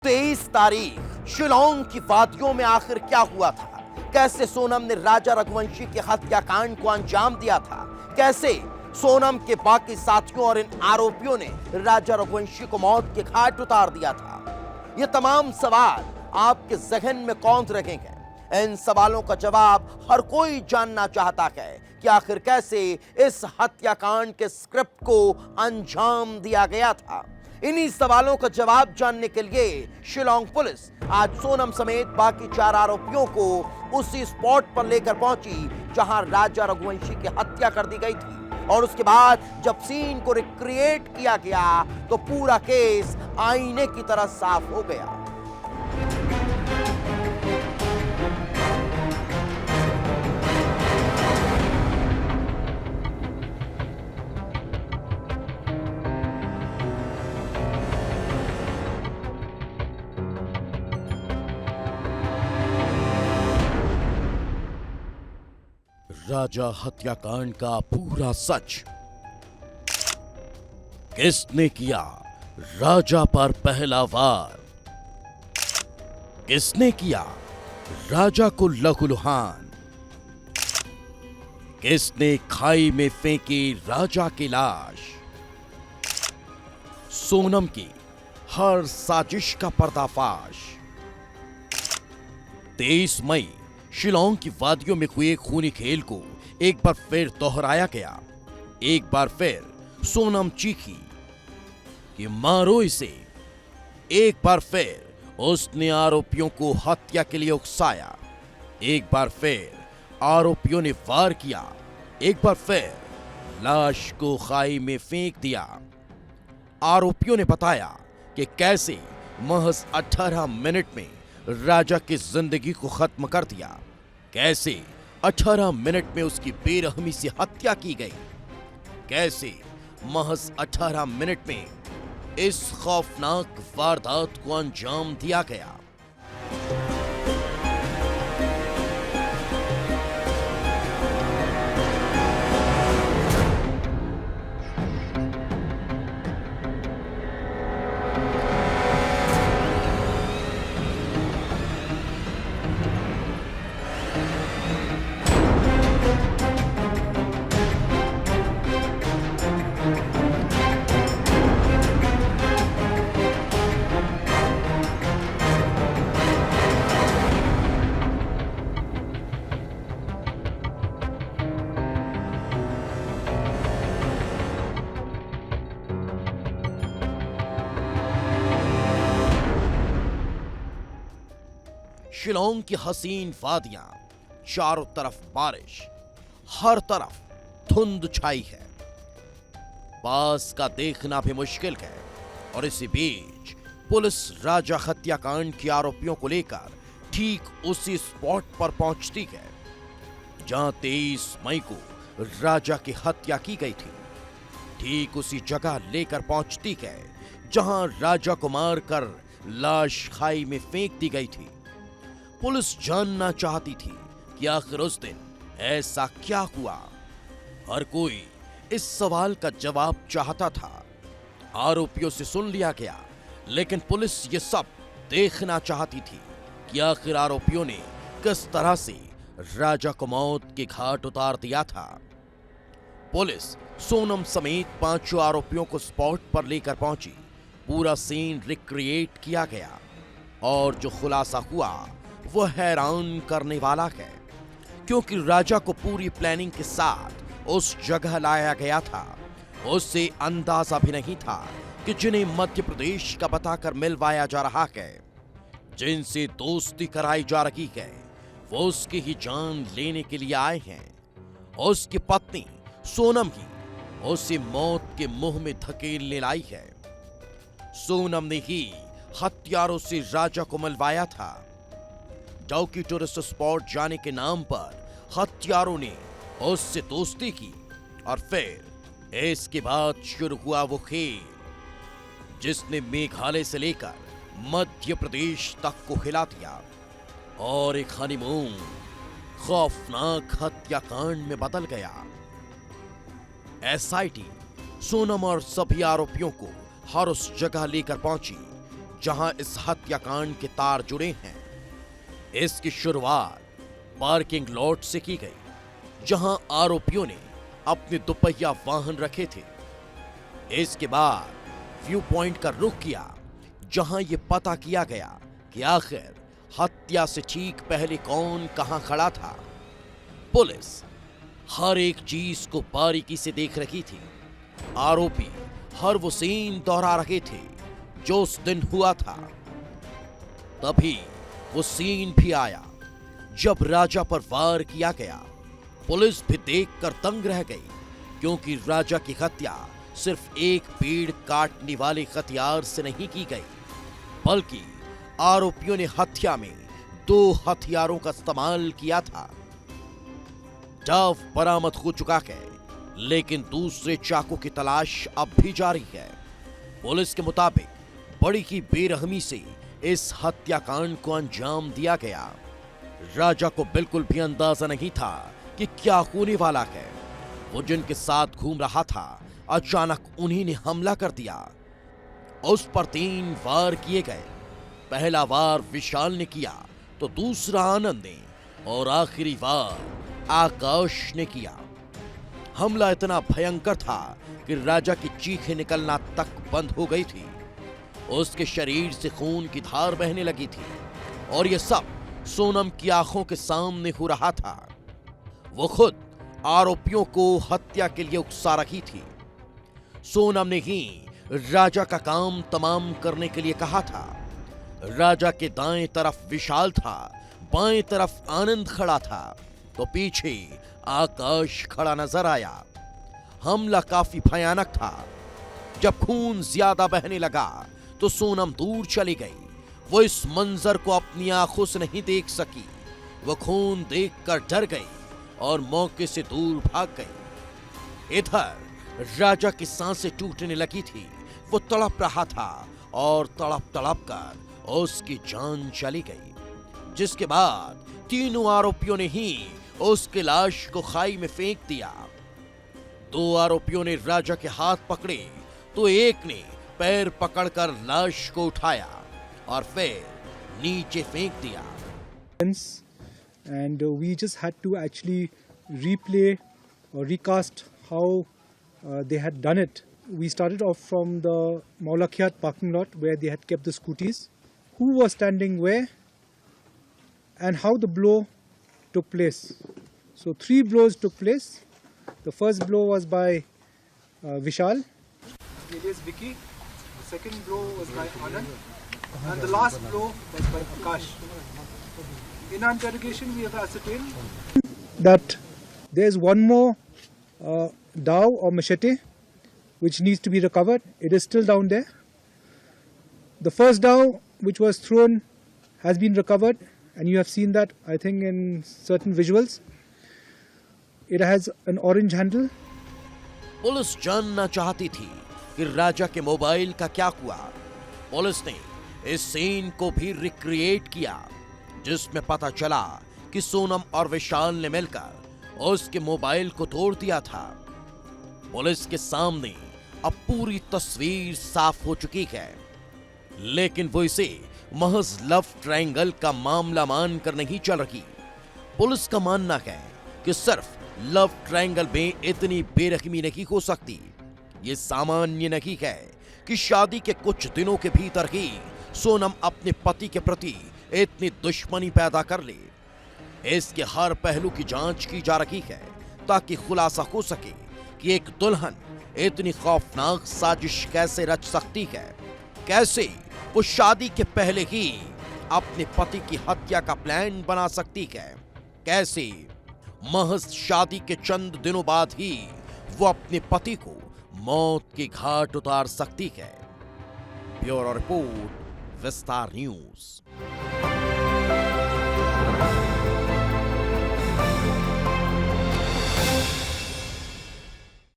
23 तारीख शिलोंग की वादियों में आखिर क्या हुआ था? कैसे सोनम ने राजा रघुवंशी के हत्याकांड को अंजाम दिया था? कैसे सोनम के बाकी साथियों और इन आरोपियों ने राजा रघुवंशी को मौत के घाट उतार दिया था? ये तमाम सवाल आपके जहन में कौंध रहेंगे। इन सवालों का जवाब हर कोई जानना चाहता है कि आखिर कैसे इस हत्याकांड के स्क्रिप्ट को अंजाम दिया गया था। इन्हीं सवालों का जवाब जानने के लिए शिलोंग पुलिस आज सोनम समेत बाकी 4 आरोपियों को उसी स्पॉट पर लेकर पहुंची जहां राजा रघुवंशी की हत्या कर दी गई थी। और उसके बाद जब सीन को रिक्रिएट किया गया तो पूरा केस आईने की तरह साफ हो गया। राजा हत्याकांड का पूरा सच। किसने किया राजा पर पहला वार? किसने किया राजा को लहूलुहान? किसने खाई में फेंकी राजा की लाश? सोनम की हर साजिश का पर्दाफाश। 23 मई शिलोंग की वादियों में हुए खूनी खेल को एक बार फिर दोहराया गया। एक बार फिर सोनम चीखी कि मारो इसे। एक बार फिर उसने आरोपियों को हत्या के लिए उकसाया। एक बार फिर आरोपियों ने वार किया। एक बार फिर लाश को खाई में फेंक दिया। आरोपियों ने बताया कि कैसे महज 18 मिनट में राजा की जिंदगी को खत्म कर दिया। कैसे 18 मिनट में उसकी बेरहमी से हत्या की गई। कैसे महज 18 मिनट में इस खौफनाक वारदात को अंजाम दिया गया। शिलोंग की हसीन वादियां, चारों तरफ बारिश, हर तरफ धुंध छाई है। पास का देखना भी मुश्किल है। और इसी बीच पुलिस राजा हत्याकांड के आरोपियों को लेकर ठीक उसी स्पॉट पर पहुंचती है जहां 23 मई को राजा की हत्या की गई थी। ठीक उसी जगह लेकर पहुंचती है जहां राजा को मारकर लाश खाई में फेंक दी गई थी। पुलिस जानना चाहती थी कि आखिर उस दिन ऐसा क्या हुआ। हर कोई इस सवाल का जवाब चाहता था। आरोपियों से सुन लिया गया, लेकिन पुलिस ये सब देखना चाहती थी कि आखिर आरोपियों ने किस तरह से राजा को मौत के घाट उतार दिया था। पुलिस सोनम समेत 5 आरोपियों को स्पॉट पर लेकर पहुंची। पूरा सीन रिक्रिएट किया गया और जो खुलासा हुआ वो हैरान करने वाला है, क्योंकि राजा को पूरी प्लानिंग के साथ उस जगह लाया गया था। उससे अंदाजा भी नहीं था कि जिन्हें मध्य प्रदेश का बताकर मिलवाया जा रहा है, जिनसे दोस्ती कराई जा रही है, वो उसकी ही जान लेने के लिए आए हैं। उसकी पत्नी सोनम ही उसे मौत के मुंह में धकेलने लाई है। सोनम ने ही हत्यारों से राजा को मिलवाया था। डौकी टूरिस्ट स्पॉट जाने के नाम पर हत्यारों ने उससे दोस्ती की और फिर इसके बाद शुरू हुआ वो खेल जिसने मेघालय से लेकर मध्य प्रदेश तक को हिला दिया और एक हनीमून खौफनाक हत्याकांड में बदल गया। एसआईटी सोनम और सभी आरोपियों को हर उस जगह लेकर पहुंची जहां इस हत्याकांड के तार जुड़े हैं। इसकी शुरुआत पार्किंग लॉट से की गई, जहां आरोपियों ने अपने दुपहिया वाहन रखे थे। इसके बाद व्यू पॉइंट का रुख किया, जहां यह पता किया गया कि आखिर हत्या से ठीक पहले कौन कहां खड़ा था। पुलिस हर एक चीज को बारीकी से देख रही थी। आरोपी हर वो सीन दोहरा रहे थे जो उस दिन हुआ था। तभी वो सीन भी आया जब राजा पर वार किया गया। पुलिस भी देखकर दंग रह गई, क्योंकि राजा की हत्या सिर्फ एक पेड़ काटने वाले हथियार से नहीं की गई, बल्कि आरोपियों ने हत्या में 2 हथियारों का इस्तेमाल किया था। शव बरामद हो चुका है, लेकिन दूसरे चाकू की तलाश अब भी जारी है। पुलिस के मुताबिक बड़ी ही बेरहमी से इस हत्याकांड को अंजाम दिया गया। राजा को बिल्कुल भी अंदाजा नहीं था कि क्या होने वाला है। वो जिनके साथ घूम रहा था, अचानक उन्हीं ने हमला कर दिया। उस पर 3 वार किए गए। पहला वार विशाल ने किया, तो दूसरा आनंद ने, और आखिरी वार आकाश ने किया। हमला इतना भयंकर था कि राजा की चीखें निकलना तक बंद हो गई थी। उसके शरीर से खून की धार बहने लगी थी, और यह सब सोनम की आंखों के सामने हो रहा था। वो खुद आरोपियों को हत्या के लिए उकसा रही थी। सोनम ने ही राजा का काम तमाम करने के लिए कहा था। राजा के दाएं तरफ विशाल था, बाएं तरफ आनंद खड़ा था, तो पीछे आकाश खड़ा नजर आया। हमला काफी भयानक था। जब खून ज्यादा बहने लगा तो सोनम दूर चली गई। वो इस मंजर को अपनी आंखों से नहीं देख सकी। वो खून देखकर डर गई और मौके से दूर भाग गई। इधर राजा की सांसें टूटने लगी थी। वो तड़प रहा था और तड़प तड़प कर उसकी जान चली गई, जिसके बाद तीनों आरोपियों ने ही उसकी लाश को खाई में फेंक दिया। 2 आरोपियों ने राजा के हाथ पकड़े, तो एक ने पैर पकड़कर लाश को उठाया और फिर नीचे फेंक दिया। And we just had to actually replay or recast how they had done it. We started off from the Maulakiat parking lot where they had kept the scooties, who was standing where, and how the blow took place. So 3 blows took place. The first blow was by Vishal, alias Vicky. The second blow was by Anand, and the last blow was by Akash. In our interrogation, we have ascertained that there is one more dao or machete which needs to be recovered. It is still down there. The first dao which was thrown has been recovered, and you have seen that, I think, in certain visuals. It has an orange handle. Police जानना चाहती थी कि राजा के mobile का क्या हुआ। Police ने इस सीन को भी रिक्रिएट किया, जिसमें पता चला कि सोनम और विशाल ने मिलकर उसके मोबाइल को तोड़ दिया था। पुलिस के सामने अब पूरी तस्वीर साफ हो चुकी है, लेकिन वो इसे महज लव ट्रायंगल का मामला मानकर नहीं चल रही। पुलिस का मानना है कि सिर्फ लव ट्रायंगल में इतनी बेरहमी नहीं हो सकती। ये सामान्य नहीं है कि शादी के कुछ दिनों के भीतर ही सोनम अपने पति के प्रति इतनी दुश्मनी पैदा कर ले। इसके हर पहलू की जांच की जा रही है, ताकि खुलासा हो सके कि एक दुल्हन इतनी खौफनाक साजिश कैसे रच सकती है। कैसे वो शादी के पहले ही अपने पति की हत्या का प्लान बना सकती है। कैसे महज शादी के चंद दिनों बाद ही वो अपने पति को मौत के घाट उतार सकती है। ब्यूरो रिपोर्ट, विस्तार न्यूज।